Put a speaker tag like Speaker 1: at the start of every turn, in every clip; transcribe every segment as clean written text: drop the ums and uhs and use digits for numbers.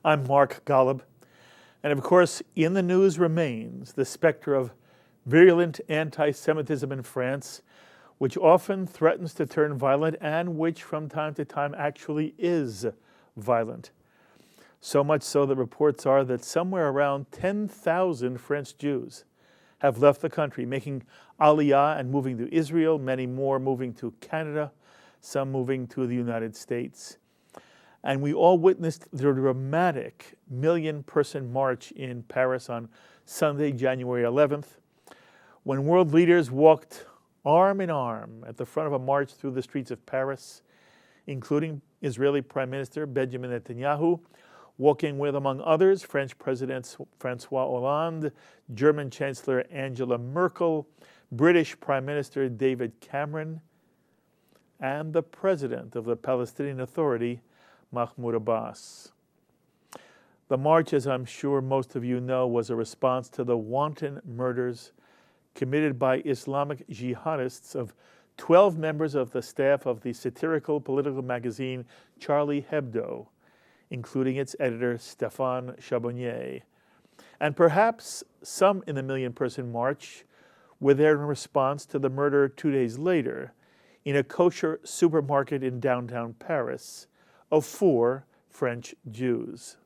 Speaker 1: I'm Mark Golub, and of course, in the news remains the specter of virulent anti-Semitism in France, which often threatens to turn violent and which from time to time actually is violent. So much so that reports are that somewhere around 10,000 French Jews have left the country, making Aliyah and moving to Israel, many more moving to Canada, some moving to the United States. And we all witnessed the dramatic million-person march in Paris on Sunday, January 11th, when world leaders walked arm in arm at the front of a march through the streets of Paris, including Israeli Prime Minister Benjamin Netanyahu, walking with, among others, French President François Hollande, German Chancellor Angela Merkel, British Prime Minister David Cameron, and the President of the Palestinian Authority, Mahmoud Abbas. The march, as I'm sure most of you know, was a response to the wanton murders committed by Islamic Jihadists of 12 members of the staff of the satirical political magazine Charlie Hebdo, including its editor, Stéphane Charbonnier. And perhaps some in the million-person march were there in response to the murder 2 days later in a kosher supermarket in downtown Paris of 4 French Jews.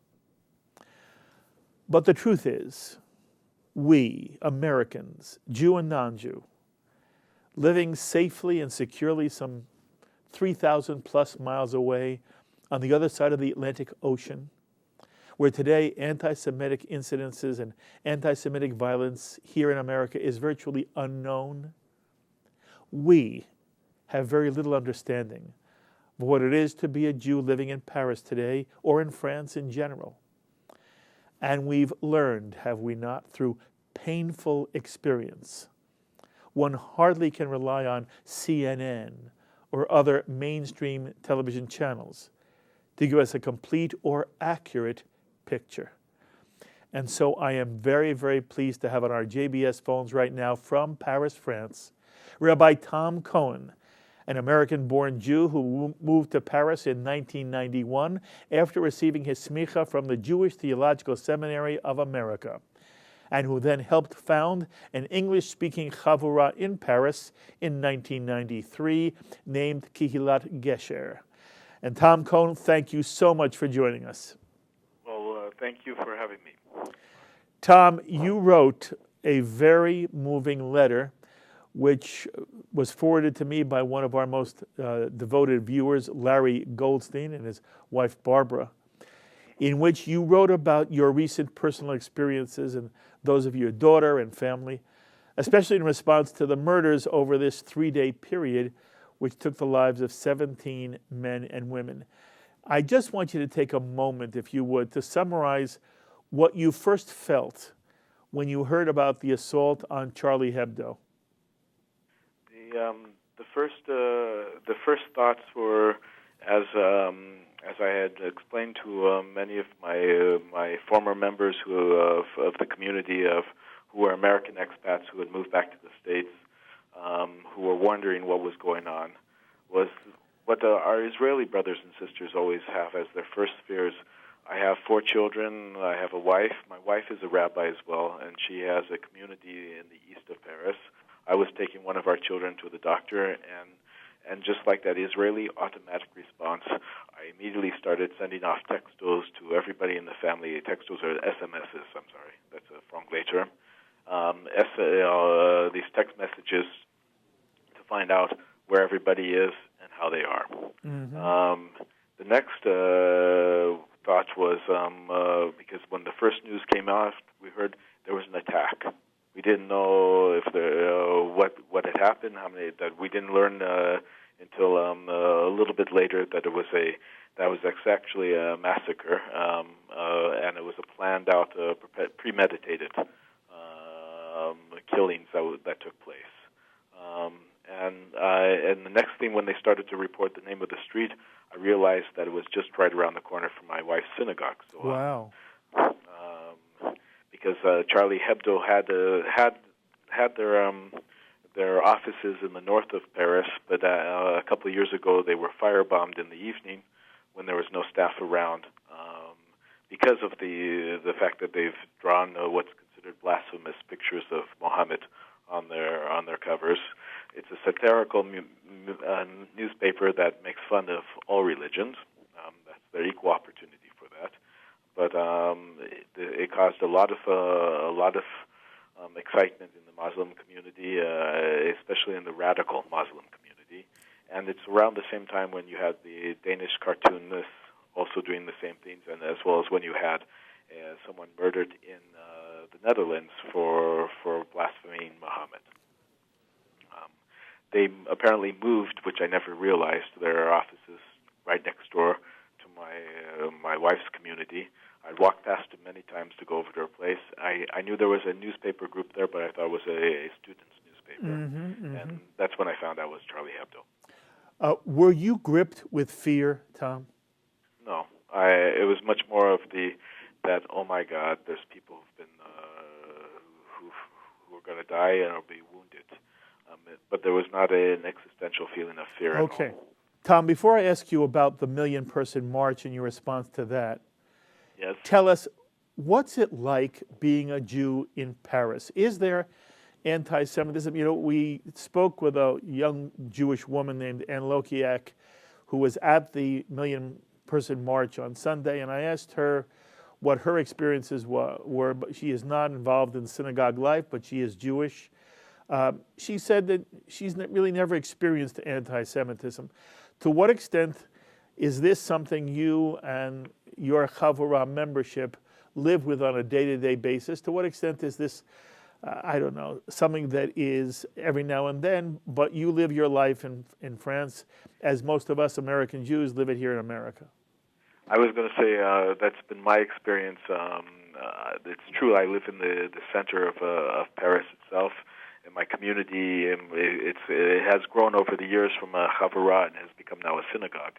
Speaker 1: But the truth is, we, Americans, Jew and non-Jew, living safely and securely some 3,000 plus miles away on the other side of the Atlantic Ocean, where today anti-Semitic incidences and anti-Semitic violence here in America is virtually unknown, we have very little understanding of what it is to be a Jew living in Paris today or in France in general. And we've learned, have we not, through painful experience. One hardly can rely on CNN or other mainstream television channels to give us a complete or accurate picture. And so I am very, very pleased to have on our JBS phones right now from Paris, France, Rabbi Tom Cohen, an American-born Jew who moved to Paris in 1991 after receiving his smicha from the Jewish Theological Seminary of America, and who then helped found an English-speaking chavurah in Paris in 1993 named Kehilat Gesher. And Tom Cohen, thank you so much for joining us.
Speaker 2: Well, thank you for having me.
Speaker 1: Tom, you wrote a very moving letter which was forwarded to me by one of our most devoted viewers, Larry Goldstein, and his wife, Barbara, in which you wrote about your recent personal experiences and those of your daughter and family, especially in response to the murders over this 3-day period, which took the lives of 17 men and women. I just want you to take a moment, if you would, to summarize what you first felt when you heard about the assault on Charlie Hebdo.
Speaker 2: The first thoughts were, as I had explained to many of my former members of the community who were American expats who had moved back to the States, who were wondering what was going on, was what our Israeli brothers and sisters always have as their first fears. I have 4 children. I have a wife. My wife is a rabbi as well, and she has a community in the east of Paris. I was taking one of our children to the doctor, and just like that Israeli automatic response, I immediately started sending off textos to everybody in the family. Textos are SMSs, I'm sorry. That's a franglais term. These text messages to find out where everybody is and how they are. Mm-hmm. The next thought was, because when the first news came out, we heard there was an attack. We didn't know if what had happened. That we didn't learn until a little bit later that was actually a massacre, and it was a planned out, premeditated killings that took place. And the next thing, when they started to report the name of the street, I realized that it was just right around the corner from my wife's synagogue. So,
Speaker 1: wow.
Speaker 2: Because Charlie Hebdo had their offices in the north of Paris, but a couple of years ago they were firebombed in the evening when there was no staff around. because of the fact that they've drawn what's considered blasphemous pictures of Muhammad on their covers. It's a satirical newspaper that makes fun of all religions. That's their equal opportunity for that. But it caused a lot of excitement in the Muslim community, especially in the radical Muslim community. And it's around the same time when you had the Danish cartoonists also doing the same things, and as well as when you had someone murdered in the Netherlands for blaspheming Muhammad. They apparently moved, which I never realized, their offices right next door to my wife's community. I'd walked past it many times to go over to her place. I knew there was a newspaper group there, but I thought it was a student's newspaper. And that's when I found out it was Charlie Hebdo.
Speaker 1: Were you gripped with fear, Tom?
Speaker 2: No. It was much more of that, oh my God, there's people who've been who are going to die and will be wounded. But there was not an existential feeling of fear at all.
Speaker 1: Okay. Tom, before I ask you about the million-person march and your response to that,
Speaker 2: yes,
Speaker 1: tell us, what's it like being a Jew in Paris? Is there anti-Semitism? You know, we spoke with a young Jewish woman named Ann Lokiak who was at the million-person march on Sunday, and I asked her what her experiences were. But she is not involved in synagogue life, but she is Jewish. She said that she's really never experienced anti-Semitism. To what extent is this something you and your Chavurah membership live with on a day-to-day basis? To what extent is this, something that is every now and then, but you live your life in France as most of us American Jews live it here in America?
Speaker 2: I was going to say that's been my experience. It's true, I live in the center of Paris itself. In my community, it has grown over the years from a Chavurah and has become now a synagogue.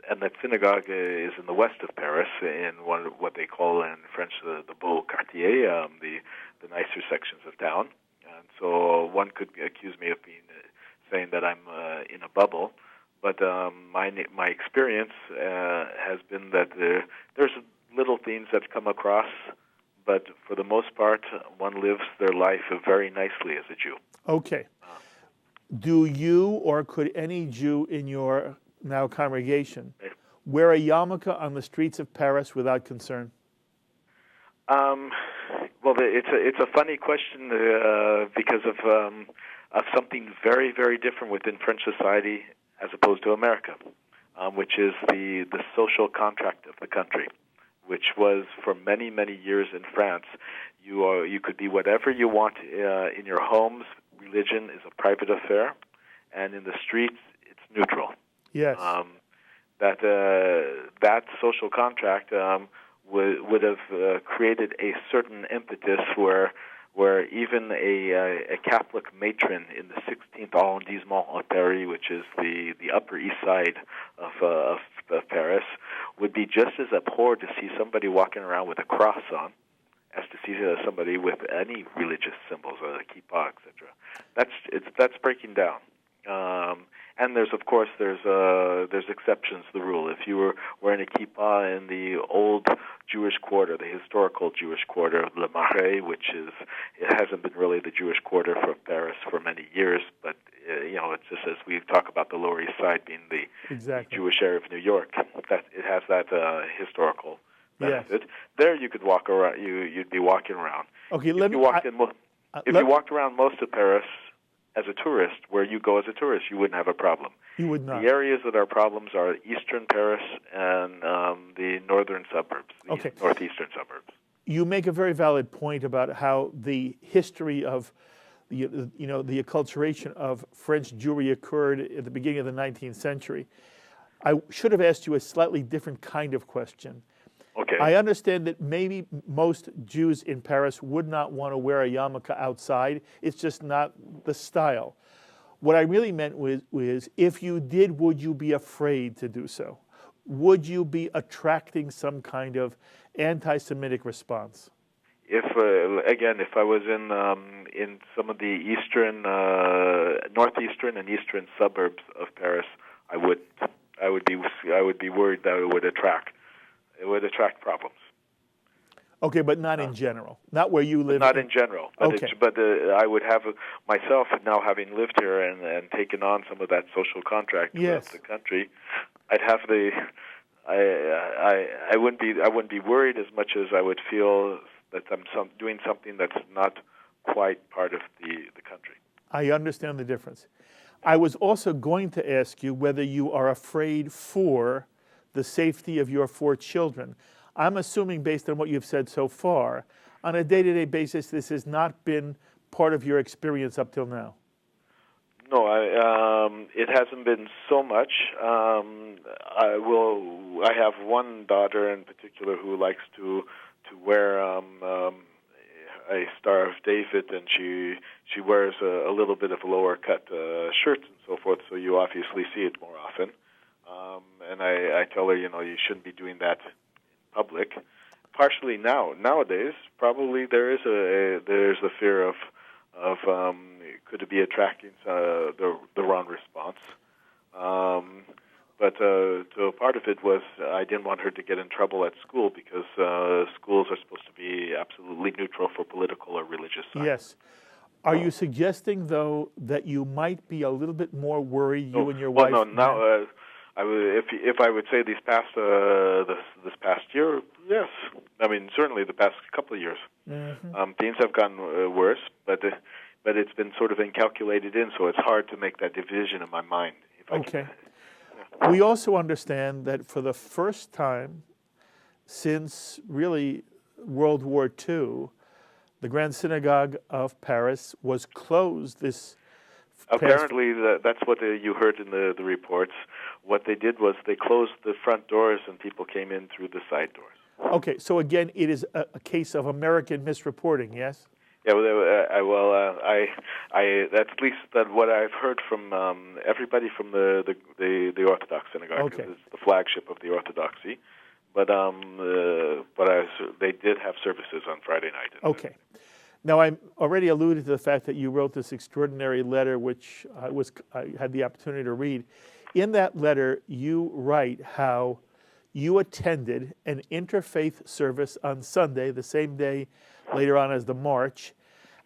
Speaker 2: And that synagogue is in the west of Paris, in what they call in French the beau quartier, the nicer sections of town. And so one could accuse me of saying that I'm in a bubble, but my experience has been that there's little things that come across, but for the most part, one lives their life very nicely as a Jew.
Speaker 1: Okay. Do you or could any Jew in your now congregation wear a yarmulke on the streets of Paris without concern?
Speaker 2: Well, it's a funny question because of something very, very different within French society as opposed to America, which is the social contract of the country, which was for many, many years in France. You could be whatever you want in your homes. Religion is a private affair, and in the streets, it's neutral.
Speaker 1: Yes.
Speaker 2: That social contract would have created a certain impetus where even a Catholic matron in the 16th arrondissement of Paris, which is the Upper East Side of Paris, would be just as abhorred to see somebody walking around with a cross on as to see somebody with any religious symbols, a kippah, etc. That's breaking down. And there's exceptions to the rule. If you were wearing a kippah in the old Jewish quarter, the historical Jewish quarter of Le Marais, it hasn't been really the Jewish quarter for Paris for many years, but it's just as we talk about the Lower East Side being the Jewish area of New York, that it has that historical benefit. Yes. There you could walk around. You'd be walking around.
Speaker 1: Okay,
Speaker 2: if you walked around most of Paris as a tourist, where you go as a tourist, you wouldn't have a problem.
Speaker 1: You would not.
Speaker 2: The areas that are problems are eastern Paris and the northern suburbs, northeastern suburbs.
Speaker 1: You make a very valid point about how the history of the acculturation of French Jewry occurred at the beginning of the 19th century. I should have asked you a slightly different kind of question.
Speaker 2: Okay.
Speaker 1: I understand that maybe most Jews in Paris would not want to wear a yarmulke outside. It's just not the style. What I really meant was if you did, would you be afraid to do so? Would you be attracting some kind of anti-Semitic response?
Speaker 2: If I was in some of the eastern, northeastern and eastern suburbs of Paris, I would be worried that it would attract. it would attract problems.
Speaker 1: Okay, but not in general. Not where you live.
Speaker 2: Not in general. But
Speaker 1: okay.
Speaker 2: I would have myself, now having lived here and taken on some of that social contract
Speaker 1: yes.
Speaker 2: with the country, I'd have I wouldn't be worried as much as I would feel that I'm doing something that's not quite part of the country.
Speaker 1: I understand the difference. I was also going to ask you whether you are afraid for the safety of your 4 children. I'm assuming, based on what you've said so far, on a day-to-day basis, this has not been part of your experience up till now.
Speaker 2: No, it hasn't been so much. I have one daughter in particular who likes to wear a Star of David, and she wears a little bit of lower cut shirts and so forth. So you obviously see it more often. And I tell her, you shouldn't be doing that in public. Partially nowadays, probably there's a fear of could it be attracting the wrong response. But a part of it was I didn't want her to get in trouble at school because schools are supposed to be absolutely neutral for political or religious side.
Speaker 1: Yes. Are you suggesting, though, that you might be a little bit more worried, you and your wife?
Speaker 2: Well, no. Now, if I would say this past year, yes. I mean, certainly the past couple of years.
Speaker 1: Mm-hmm.
Speaker 2: Things have gotten worse, but it's been sort of incalculated in, so it's hard to make that division in my mind.
Speaker 1: Okay. We also understand that for the first time since really World War II, the Grand Synagogue of Paris was closed this
Speaker 2: Apparently, that's what you heard in the reports. What they did was they closed the front doors and people came in through the side doors.
Speaker 1: Okay, so again, it is a case of American misreporting, yes?
Speaker 2: Yeah, that's at least what I've heard from everybody from the Orthodox synagogue.
Speaker 1: Okay.
Speaker 2: It's the flagship of the Orthodoxy, but they did have services on Friday night.
Speaker 1: Okay. Now, I already alluded to the fact that you wrote this extraordinary letter, which I had the opportunity to read. In that letter, you write how you attended an interfaith service on Sunday, the same day later on as the march,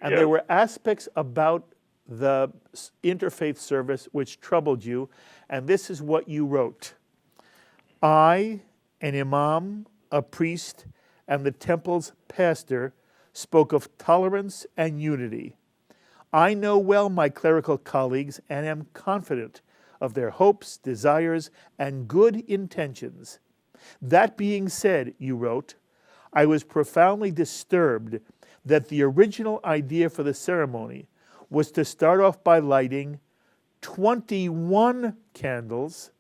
Speaker 1: and
Speaker 2: Yeah.
Speaker 1: there were aspects about the interfaith service which troubled you, and this is what you wrote. I, an imam, a priest, and the temple's pastor spoke of tolerance and unity. I know well my clerical colleagues and am confident of their hopes, desires, and good intentions. That being said, you wrote, I was profoundly disturbed that the original idea for the ceremony was to start off by lighting 21 candles,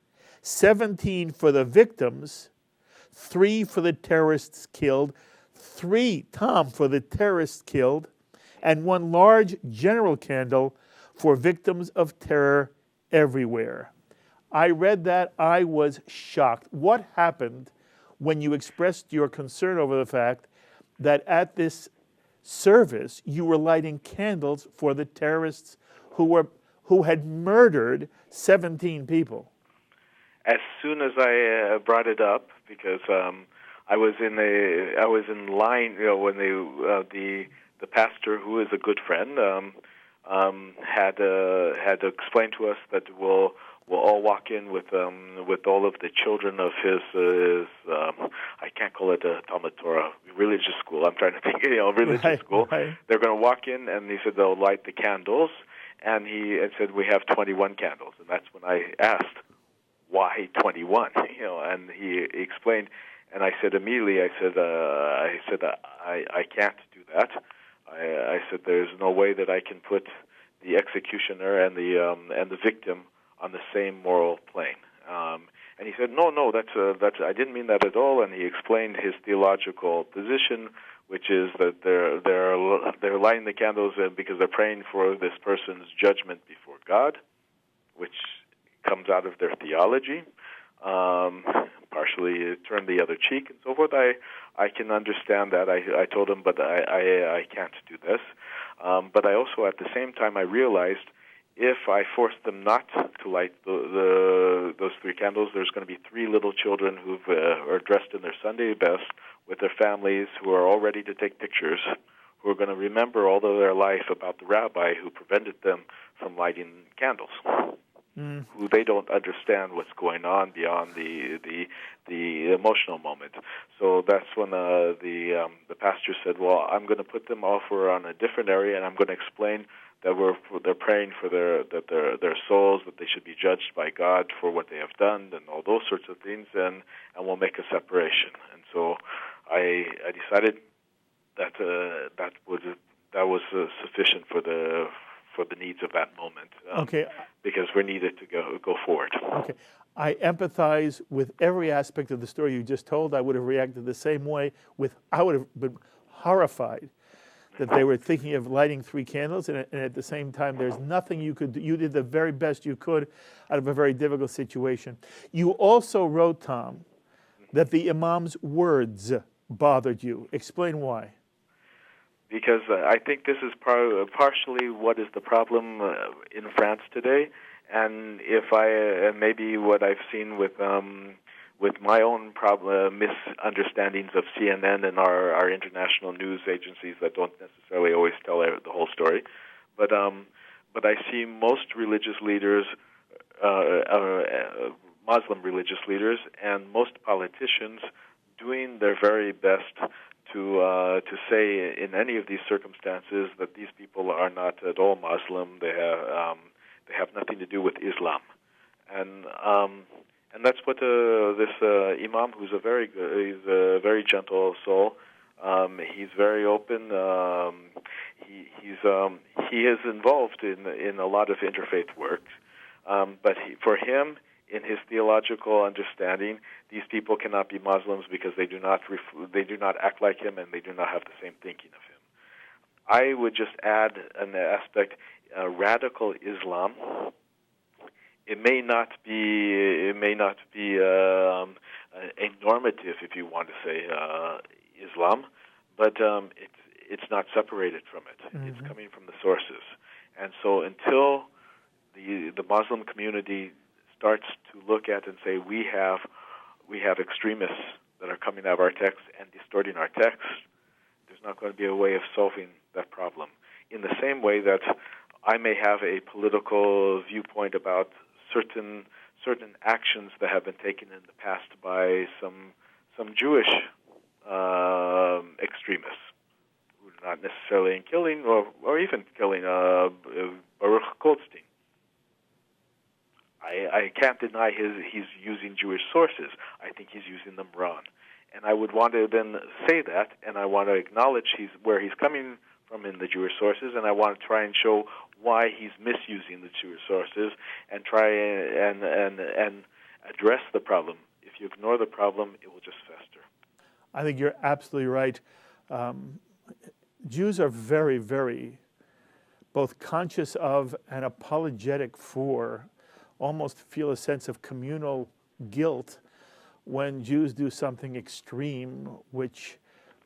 Speaker 1: 17 for the victims, 3 for the terrorists killed, 3, Tom, for the terrorists killed, and 1 large general candle for victims of terror everywhere. I read that. I was shocked. What happened when you expressed your concern over the fact that at this service you were lighting candles for the terrorists who had murdered 17 people?
Speaker 2: As soon as I brought it up, because I was in line, when the pastor, who is a good friend, had explained to us that we'll all walk in with all of the children of his I can't call it a Talmud Torah, religious school. I'm trying to think, religious school.
Speaker 1: Right.
Speaker 2: They're going to walk in, and he said they'll light the candles, and he said we have 21 candles, and that's when I asked why 21, and he explained. And I said immediately, I said I can't do that. I said there's no way that I can put the executioner and the victim on the same moral plane. And he said, no, that's I didn't mean that at all. And he explained his theological position, which is that they're lighting the candles because they're praying for this person's judgment before God, which comes out of their theology. Partially turn the other cheek and so forth. I can understand that. I told him, but I can't do this. But I also, at the same time, I realized if I force them not to light those 3 candles, there's going to be 3 little children who are dressed in their Sunday best with their families, who are all ready to take pictures, who are going to remember all of their life about the rabbi who prevented them from lighting candles, who they don't understand what's going on beyond the emotional moment. So that's when the pastor said, well, I'm going to put them over on a different area, and I'm going to explain that they're praying for their souls, that they should be judged by God for what they have done, and all those sorts of things, and we'll make a separation. And so I decided that was sufficient for the needs of that moment.
Speaker 1: Okay.
Speaker 2: Because we needed to go forward.
Speaker 1: Okay. I empathize with every aspect of the story you just told. I would have reacted the same way. I would have been horrified that they were thinking of lighting 3 candles, and at the same time, there's nothing you could do. You did the very best you could out of a very difficult situation. You also wrote, Tom, that the imam's words bothered you. Explain why.
Speaker 2: Because I think this is partially what is the problem in France today, and maybe what I've seen with my own misunderstandings of CNN and our international news agencies that don't necessarily always tell the whole story, but I see most religious leaders, Muslim religious leaders, and most politicians doing their very best to say in any of these circumstances that these people are not at all Muslim. They have nothing to do with Islam, and that's what this imam, who's he's a very gentle soul. He's very open. He is involved in a lot of interfaith work, but for him, in his theological understanding, these people cannot be Muslims because they do not act like him, and they do not have the same thinking of him. I would just add an aspect: radical Islam. It may not be a normative, if you want to say Islam, but it's not separated from it. Mm-hmm. It's coming from the sources, and so until the Muslim community starts to look at and say we have extremists that are coming out of our text and distorting our text, there's not going to be a way of solving that problem. In the same way that I may have a political viewpoint about certain actions that have been taken in the past by some Jewish extremists, who are not necessarily in killing or even killing Baruch Goldstein. I can't deny he's using Jewish sources. I think he's using them wrong. And I would want to then say that, and I want to acknowledge where he's coming from in the Jewish sources, and I want to try and show why he's misusing the Jewish sources, and try and address the problem. If you ignore the problem, it will just fester.
Speaker 1: I think you're absolutely right. Jews are very, very both conscious of and apologetic for, almost feel a sense of communal guilt when Jews do something extreme which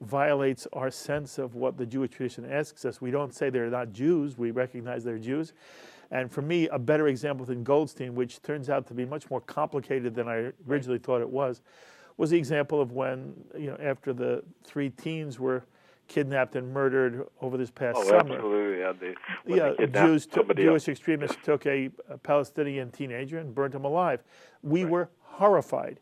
Speaker 1: violates our sense of what the Jewish tradition asks us. We don't say they're not Jews, we recognize they're Jews. And for me, a better example than Goldstein, which turns out to be much more complicated than I originally thought it was the example of when, after the 3 teens were kidnapped and murdered over this past summer.
Speaker 2: Absolutely,
Speaker 1: Jewish extremists took a Palestinian teenager and burnt him alive. We were horrified.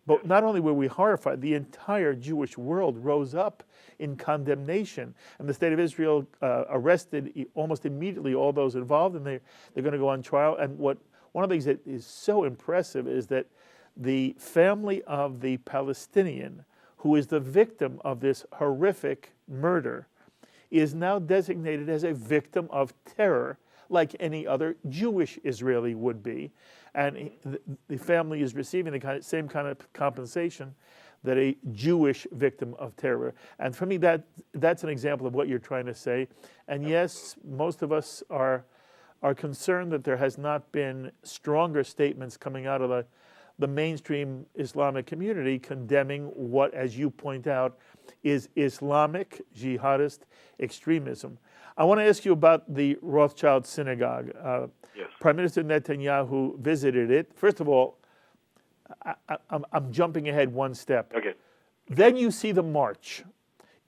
Speaker 1: But not only were we horrified, the entire Jewish world rose up in condemnation. And the state of Israel arrested almost immediately all those involved, and they're going to go on trial. And one of the things that is so impressive is that the family of the Palestinian who is the victim of this horrific murder is now designated as a victim of terror, like any other Jewish Israeli would be. And the family is receiving the same kind of compensation that a Jewish victim of terror. And for me, that's an example of what you're trying to say. And yes, most of us are concerned that there has not been stronger statements coming out of the mainstream Islamic community condemning what, as you point out, is Islamic Jihadist extremism. I want to ask you about the Rothschild synagogue.
Speaker 2: Yes.
Speaker 1: Prime Minister Netanyahu visited it. First of all, I'm jumping ahead one step.
Speaker 2: Okay.
Speaker 1: Then you see the march,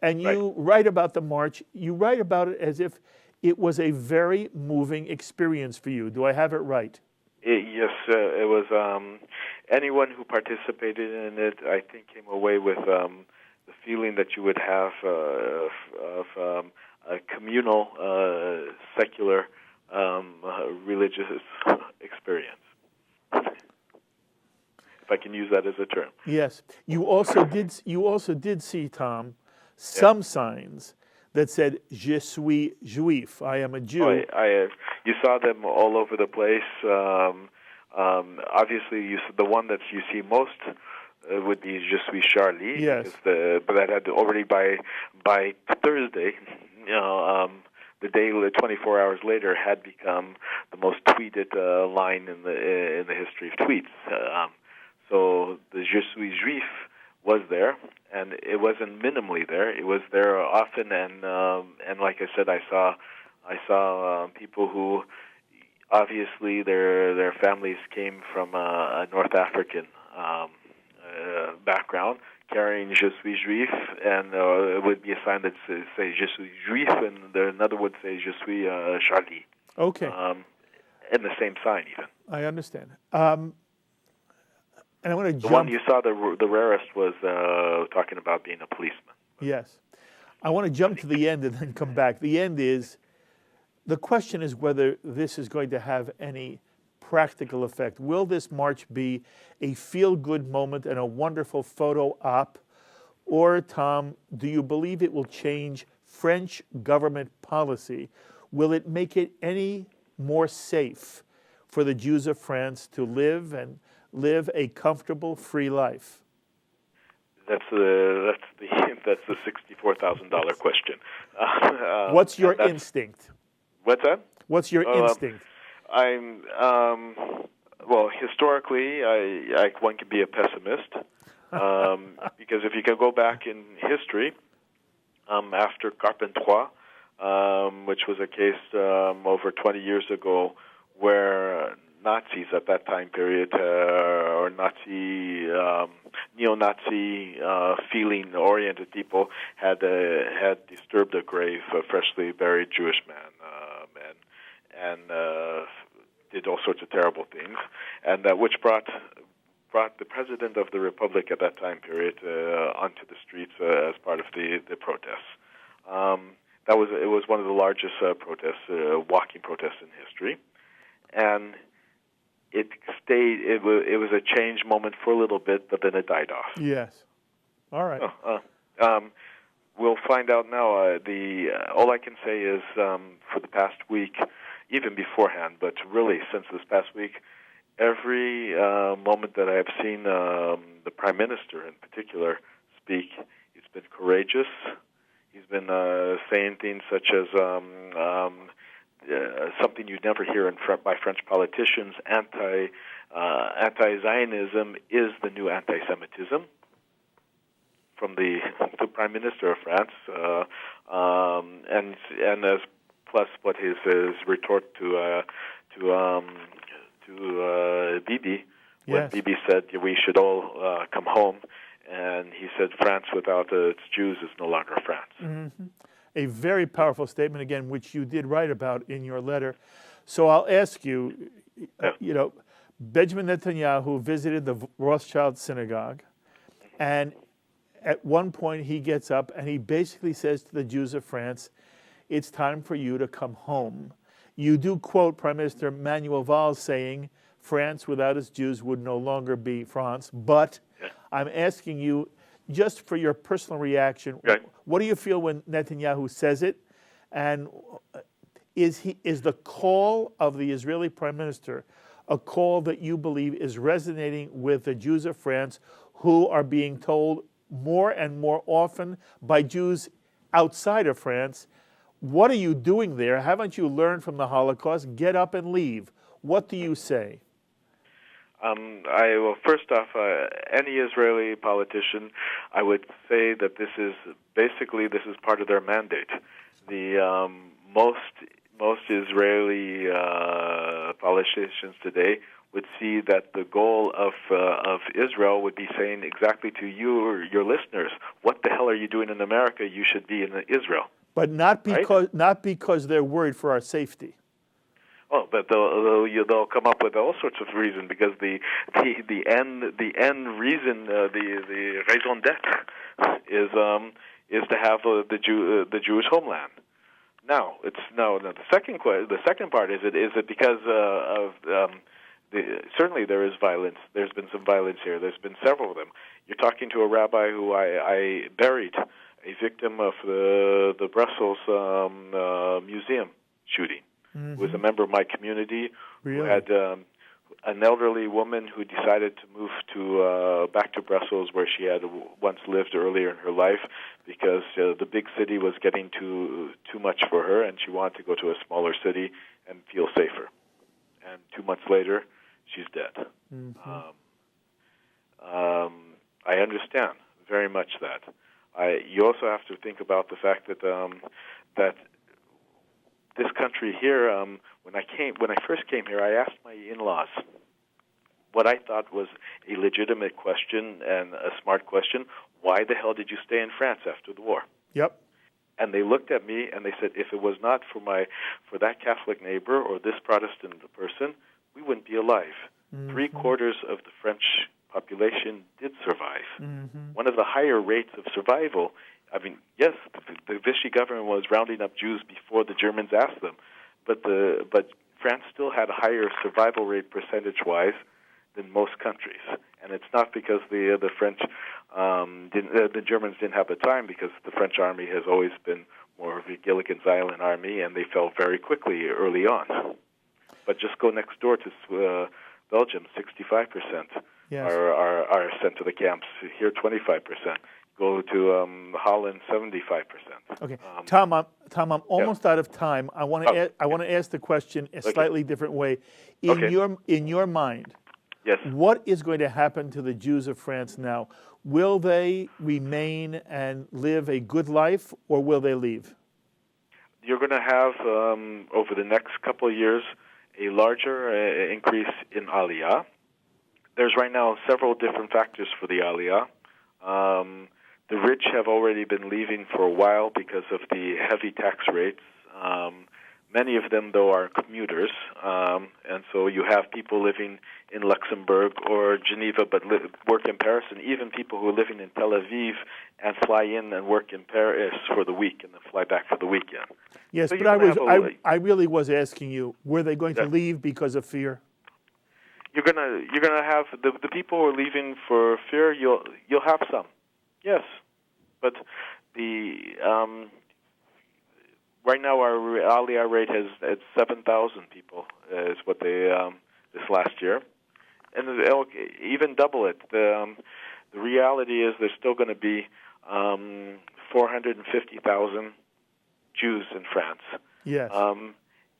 Speaker 1: and you write about the march. You write about it as if it was a very moving experience for you. Do I have it right?
Speaker 2: Yes, it was. Anyone who participated in it, I think, came away with the feeling that you would have of a communal, secular, religious experience. If I can use that as a term.
Speaker 1: Yes. You also did see, Tom, some signs that said "Je suis juif," I am a Jew.
Speaker 2: You saw them all over the place. Obviously, the one that you see most would be "Je suis Charlie."
Speaker 1: Yes.
Speaker 2: But that had already by Thursday, the day 24 hours later had become the most tweeted line in the history of tweets. So the "Je suis juif" was there, and it wasn't minimally there. It was there often, and like I said, I saw people who obviously their families came from a North African background, carrying "Je suis juif," and it would be a sign that say "Je suis juif," and another would say "Je suis Charlie."
Speaker 1: Okay.
Speaker 2: And the same sign, even.
Speaker 1: I understand. And I want to jump.
Speaker 2: The one you saw, the rarest, was talking about being a policeman.
Speaker 1: Yes. I want to jump to the end and then come back. The end is, the question is whether this is going to have any practical effect. Will this march be a feel-good moment and a wonderful photo op? Or, Tom, do you believe it will change French government policy? Will it make it any more safe for the Jews of France to live a comfortable, free life?
Speaker 2: That's the $64,000 question.
Speaker 1: What's your instinct?
Speaker 2: What's that?
Speaker 1: What's your instinct?
Speaker 2: Well, historically, one can be a pessimist because if you can go back in history, after Carpentras, which was a case over 20 years ago, where Nazis at that time period, or neo-Nazi feeling-oriented people had disturbed a grave, a freshly buried Jewish man, and did all sorts of terrible things, and which brought the president of the Republic at that time period onto the streets as part of the protests. It was one of the largest protests, walking protests in history, and it stayed. It was a change moment for a little bit, but then it died off.
Speaker 1: Yes. All right.
Speaker 2: We'll find out now. All I can say is for the past week, even beforehand, but really since this past week, every moment that I have seen the Prime Minister in particular speak, he's been courageous. He's been saying things such as something you'd never hear by French politicians: anti-Zionism is the new anti-Semitism. From the Prime Minister of France, and as plus what his retort to Bibi, when Bibi said we should all come home, and he said France without its Jews is no longer France.
Speaker 1: Mm-hmm. A very powerful statement, again, which you did write about in your letter. So I'll ask you, Benjamin Netanyahu visited the Rothschild synagogue, and at one point he gets up and he basically says to the Jews of France, it's time for you to come home. You do quote Prime Minister Manuel Valls saying France without its Jews would no longer be France, but I'm asking you, just for your personal reaction, what do you feel when Netanyahu says it? And is the call of the Israeli Prime Minister a call that you believe is resonating with the Jews of France, who are being told more and more often by Jews outside of France, what are you doing there? Haven't you learned from the Holocaust? Get up and leave. What do you say?
Speaker 2: First off, any Israeli politician, I would say that this is part of their mandate. The most most Israeli politicians today would see that the goal of Israel would be saying exactly to you or your listeners, what the hell are you doing in America? You should be in Israel.
Speaker 1: But not because
Speaker 2: right?
Speaker 1: not because they're worried for our safety.
Speaker 2: Oh, but they'll come up with all sorts of reasons because the end reason, the raison d'être is to have the Jewish homeland. Now the second part is it because certainly there is violence. There's been some violence here. There's been several of them. You're talking to a rabbi who I buried, a victim of the Brussels museum shooting.
Speaker 1: Mm-hmm.
Speaker 2: Who was a member of my community.
Speaker 1: Really?
Speaker 2: Who had an elderly woman who decided to move back to Brussels, where she had once lived earlier in her life, because the big city was getting too much for her, and she wanted to go to a smaller city and feel safer. And 2 months later, she's dead.
Speaker 1: Mm-hmm.
Speaker 2: I understand very much that. You also have to think about the fact that this country here, when I first came here, I asked my in-laws what I thought was a legitimate question and a smart question: why the hell did you stay in France after the war?
Speaker 1: Yep.
Speaker 2: And they looked at me and they said, if it was not for that Catholic neighbor or this Protestant person, we wouldn't be alive. Mm-hmm. 3/4 of the French population did survive. Mm-hmm. One of the higher rates of survival. I mean, yes, the Vichy government was rounding up Jews before the Germans asked them, but France still had a higher survival rate percentage-wise than most countries, and it's not because the French the Germans didn't have the time, because the French army has always been more of a Gilligan's-Island army, and they fell very quickly early on. But just go next door to Belgium, 65%
Speaker 1: yes.
Speaker 2: are sent to the camps. Here, 25%. Go to Holland, 75%.
Speaker 1: Okay, Tom, I'm almost out of time. I want to ask the question a slightly different way. In your mind,
Speaker 2: yes,
Speaker 1: what is going to happen to the Jews of France now? Will they remain and live a good life, or will they leave?
Speaker 2: You're going to have over the next couple of years a larger increase in Aliyah. There's right now several different factors for the Aliyah. The rich have already been leaving for a while because of the heavy tax rates. Many of them, though, are commuters, and so you have people living in Luxembourg or Geneva but work in Paris, and even people who are living in Tel Aviv and fly in and work in Paris for the week and then fly back for the weekend.
Speaker 1: Yes,
Speaker 2: so
Speaker 1: but I really was asking you, were they going to leave because of fear?
Speaker 2: You're gonna have the people who are leaving for fear. You'll have some. Yes, but right now our Aliyah rate at 7,000 people is what they this last year, and they'll even double it. The reality is there's still going to be 450,000 Jews in France.
Speaker 1: Yes,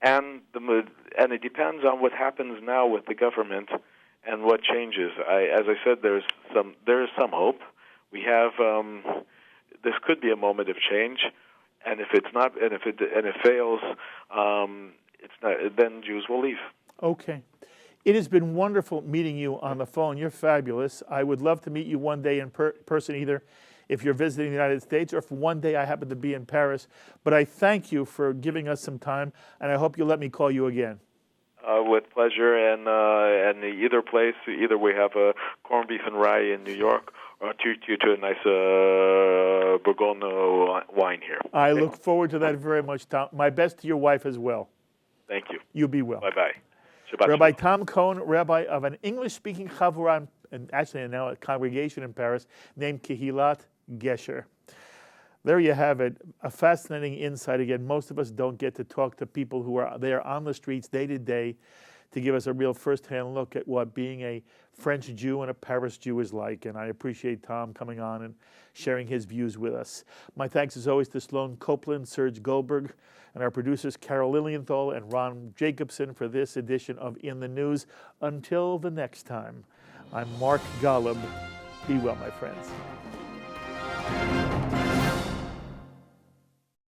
Speaker 2: and it depends on what happens now with the government and what changes. As I said, there is some hope. We have this could be a moment of change, and if it's not, and if it fails, it's not. Then Jews will leave.
Speaker 1: Okay, it has been wonderful meeting you on the phone. You're fabulous. I would love to meet you one day in person, either if you're visiting the United States or if one day I happen to be in Paris. But I thank you for giving us some time, and I hope you'll let me call you again.
Speaker 2: With pleasure, and either place, either we have a corned beef and rye in New York, or treat you to a nice Bourgogne wine here.
Speaker 1: I look forward to that very much, Tom. My best to your wife as well.
Speaker 2: Thank you.
Speaker 1: You be well.
Speaker 2: Bye-bye. Shabbat
Speaker 1: Rabbi
Speaker 2: shalom.
Speaker 1: Tom Cohen, rabbi of an English-speaking chavurah, and actually now a congregation in Paris, named Kehilat Gesher. There you have it, a fascinating insight. Again, most of us don't get to talk to people who are there on the streets day to day to give us a real first-hand look at what being a French Jew and a Paris Jew is like. And I appreciate Tom coming on and sharing his views with us. My thanks, as always, to Sloan Copeland, Serge Goldberg, and our producers Carol Lilienthal and Ron Jacobson for this edition of In the News. Until the next time, I'm Mark Golub. Be well, my friends.